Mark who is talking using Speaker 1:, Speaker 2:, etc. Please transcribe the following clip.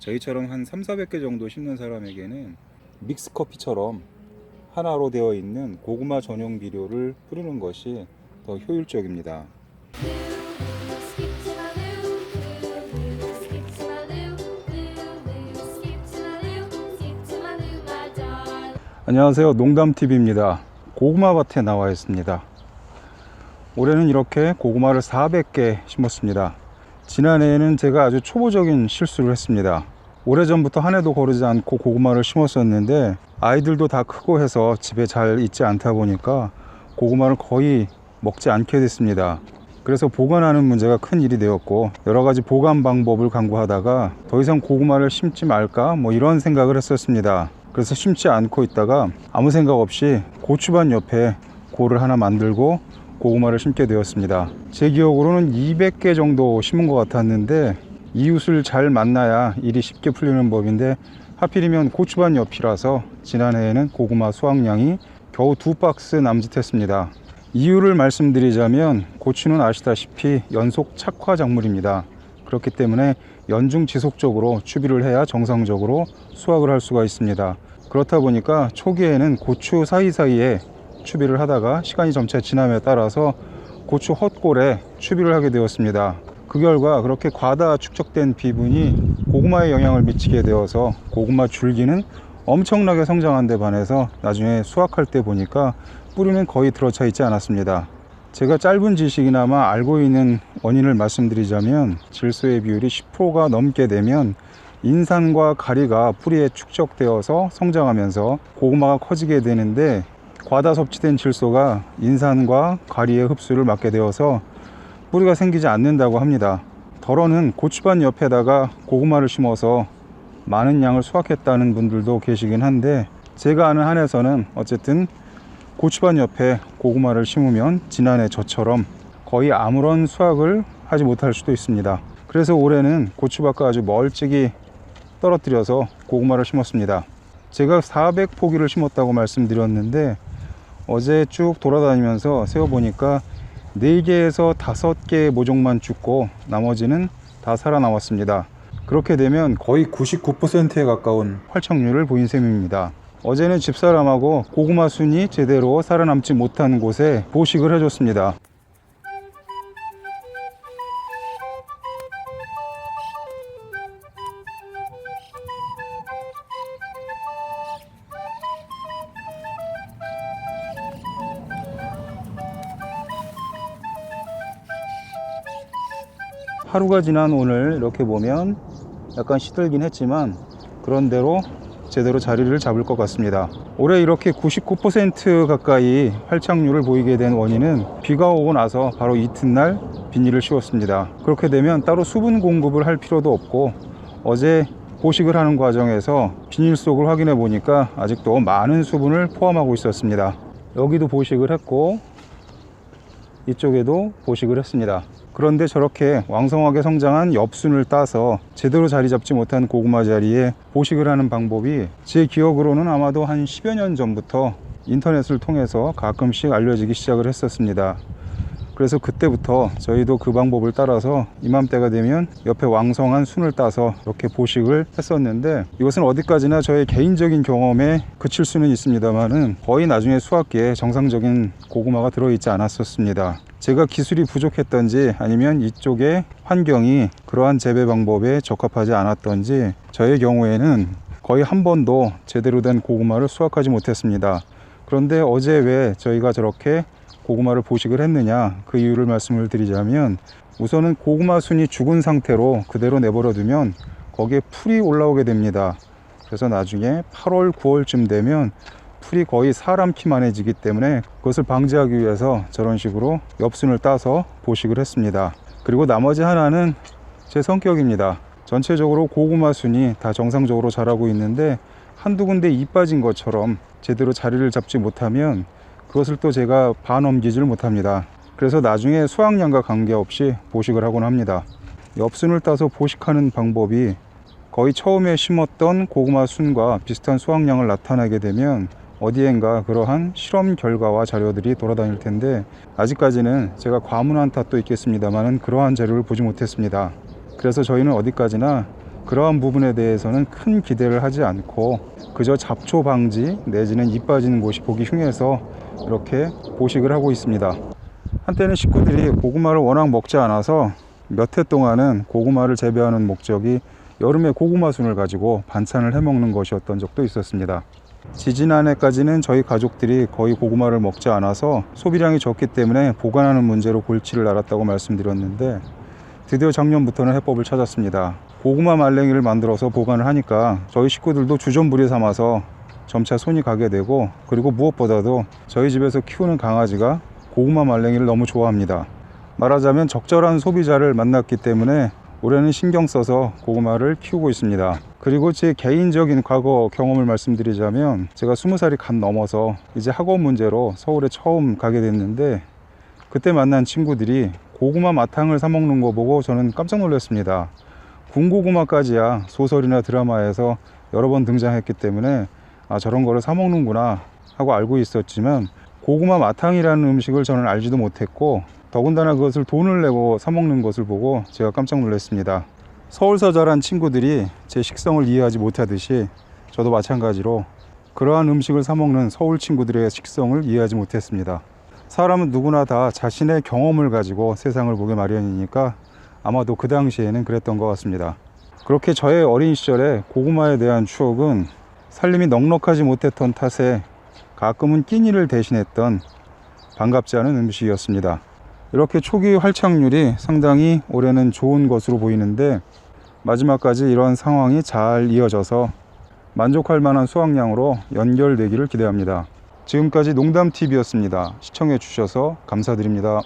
Speaker 1: 저희처럼 한 3,400개 정도 심는 사람에게는 믹스커피처럼 하나로 되어 있는 고구마 전용 비료를 뿌리는 것이 더 효율적입니다. 안녕하세요, 농담TV입니다. 고구마 밭에 나와 있습니다. 올해는 이렇게 고구마를 400개 심었습니다. 지난해에는 제가 아주 초보적인 실수를 했습니다. 오래전부터 한 해도 거르지 않고 고구마를 심었었는데 아이들도 다 크고 해서 집에 잘 있지 않다 보니까 고구마를 거의 먹지 않게 됐습니다. 그래서 보관하는 문제가 큰 일이 되었고, 여러 가지 보관 방법을 강구하다가 더 이상 고구마를 심지 말까 이런 생각을 했었습니다. 그래서 심지 않고 있다가 아무 생각 없이 고추밭 옆에 고를 하나 만들고 고구마를 심게 되었습니다. 제 기억으로는 200개 정도 심은 것 같았는데, 이웃을 잘 만나야 일이 쉽게 풀리는 법인데 하필이면 고추밭 옆이라서 지난해에는 고구마 수확량이 겨우 2박스 남짓했습니다. 이유를 말씀드리자면, 고추는 아시다시피 연속 착화 작물입니다. 그렇기 때문에 연중 지속적으로 추비를 해야 정상적으로 수확을 할 수가 있습니다. 그렇다 보니까 초기에는 고추 사이사이에 추비를 하다가 시간이 점차 지남에 따라서 고추 헛골에 추비를 하게 되었습니다. 그 결과 그렇게 과다 축적된 비분이 고구마에 영향을 미치게 되어서 고구마 줄기는 엄청나게 성장한 데 반해서 나중에 수확할 때 보니까 뿌리는 거의 들어차 있지 않았습니다. 제가 짧은 지식이나마 알고 있는 원인을 말씀드리자면, 질소의 비율이 10%가 넘게 되면 인산과 가리가 뿌리에 축적되어서 성장하면서 고구마가 커지게 되는데, 과다 섭취된 질소가 인산과 가리의 흡수를 막게 되어서 뿌리가 생기지 않는다고 합니다. 더러는 고추밭 옆에다가 고구마를 심어서 많은 양을 수확했다는 분들도 계시긴 한데, 제가 아는 한에서는 어쨌든 고추밭 옆에 고구마를 심으면 지난해 저처럼 거의 아무런 수확을 하지 못할 수도 있습니다. 그래서 올해는 고추밭과 아주 멀찍이 떨어뜨려서 고구마를 심었습니다. 제가 400포기를 심었다고 말씀드렸는데, 어제 쭉 돌아다니면서 세어보니까 4개에서 5개의 모종만 죽고 나머지는 다 살아남았습니다. 그렇게 되면 거의 99%에 가까운 활착률을 보인 셈입니다. 어제는 집사람하고 고구마 순이 제대로 살아남지 못한 곳에 보식을 해줬습니다. 하루가 지난 오늘 이렇게 보면 약간 시들긴 했지만 그런대로 제대로 자리를 잡을 것 같습니다. 올해 이렇게 99% 가까이 활착률을 보이게 된 원인은 비가 오고 나서 바로 이튿날 비닐을 씌웠습니다. 그렇게 되면 따로 수분 공급을 할 필요도 없고, 어제 보식을 하는 과정에서 비닐 속을 확인해 보니까 아직도 많은 수분을 포함하고 있었습니다. 여기도 보식을 했고 이쪽에도 보식을 했습니다. 그런데 저렇게 왕성하게 성장한 엽순을 따서 제대로 자리 잡지 못한 고구마 자리에 보식을 하는 방법이 제 기억으로는 아마도 한 10여 년 전부터 인터넷을 통해서 가끔씩 알려지기 시작을 했었습니다. 그래서 그때부터 저희도 그 방법을 따라서 이맘때가 되면 옆에 왕성한 순을 따서 이렇게 보식을 했었는데, 이것은 어디까지나 저의 개인적인 경험에 그칠 수는 있습니다만은 거의 나중에 수확기에 정상적인 고구마가 들어있지 않았었습니다. 제가 기술이 부족했던지 아니면 이쪽의 환경이 그러한 재배 방법에 적합하지 않았던지 저의 경우에는 거의 한 번도 제대로 된 고구마를 수확하지 못했습니다. 그런데 어제 왜 저희가 저렇게 고구마를 보식을 했느냐, 그 이유를 말씀을 드리자면, 우선은 고구마 순이 죽은 상태로 그대로 내버려 두면 거기에 풀이 올라오게 됩니다. 그래서 나중에 8월 9월쯤 되면 풀이 거의 사람 키만해지기 때문에 그것을 방지하기 위해서 저런 식으로 엽순을 따서 보식을 했습니다. 그리고 나머지 하나는 제 성격입니다. 전체적으로 고구마 순이 다 정상적으로 자라고 있는데 한두 군데 이 빠진 것처럼 제대로 자리를 잡지 못하면 그것을 또 제가 봐넘기지를 못합니다. 그래서 나중에 수확량과 관계없이 보식을 하곤 합니다. 엽순을 따서 보식하는 방법이 거의 처음에 심었던 고구마 순과 비슷한 수확량을 나타내게 되면 어디엔가 그러한 실험 결과와 자료들이 돌아다닐 텐데, 아직까지는 제가 과문한 탓도 있겠습니다만 그러한 자료를 보지 못했습니다. 그래서 저희는 어디까지나 그러한 부분에 대해서는 큰 기대를 하지 않고 그저 잡초 방지 내지는 잎 빠지는 곳이 보기 흉해서 이렇게 보식을 하고 있습니다. 한때는 식구들이 고구마를 워낙 먹지 않아서 몇 해 동안은 고구마를 재배하는 목적이 여름에 고구마 순을 가지고 반찬을 해 먹는 것이었던 적도 있었습니다. 지지난해까지는 저희 가족들이 거의 고구마를 먹지 않아서 소비량이 적기 때문에 보관하는 문제로 골치를 앓았다고 말씀드렸는데, 드디어 작년부터는 해법을 찾았습니다. 고구마 말랭이를 만들어서 보관을 하니까 저희 식구들도 주전부리 삼아서 점차 손이 가게 되고, 그리고 무엇보다도 저희 집에서 키우는 강아지가 고구마 말랭이를 너무 좋아합니다. 말하자면 적절한 소비자를 만났기 때문에 올해는 신경 써서 고구마를 키우고 있습니다. 그리고 제 개인적인 과거 경험을 말씀드리자면, 제가 20살이 갓 넘어서 이제 학업 문제로 서울에 처음 가게 됐는데, 그때 만난 친구들이 고구마 마탕을 사 먹는 거 보고 저는 깜짝 놀랐습니다. 군고구마까지야 소설이나 드라마에서 여러 번 등장했기 때문에 저런 거를 사 먹는구나 하고 알고 있었지만, 고구마 마탕이라는 음식을 저는 알지도 못했고, 더군다나 그것을 돈을 내고 사 먹는 것을 보고 제가 깜짝 놀랐습니다. 서울서 자란 친구들이 제 식성을 이해하지 못하듯이 저도 마찬가지로 그러한 음식을 사 먹는 서울 친구들의 식성을 이해하지 못했습니다. 사람은 누구나 다 자신의 경험을 가지고 세상을 보게 마련이니까 아마도 그 당시에는 그랬던 것 같습니다. 그렇게 저의 어린 시절에 고구마에 대한 추억은 살림이 넉넉하지 못했던 탓에 가끔은 끼니를 대신했던 반갑지 않은 음식이었습니다. 이렇게 초기 활착률이 상당히 올해는 좋은 것으로 보이는데, 마지막까지 이런 상황이 잘 이어져서 만족할 만한 수확량으로 연결되기를 기대합니다. 지금까지 농담TV였습니다. 시청해 주셔서 감사드립니다.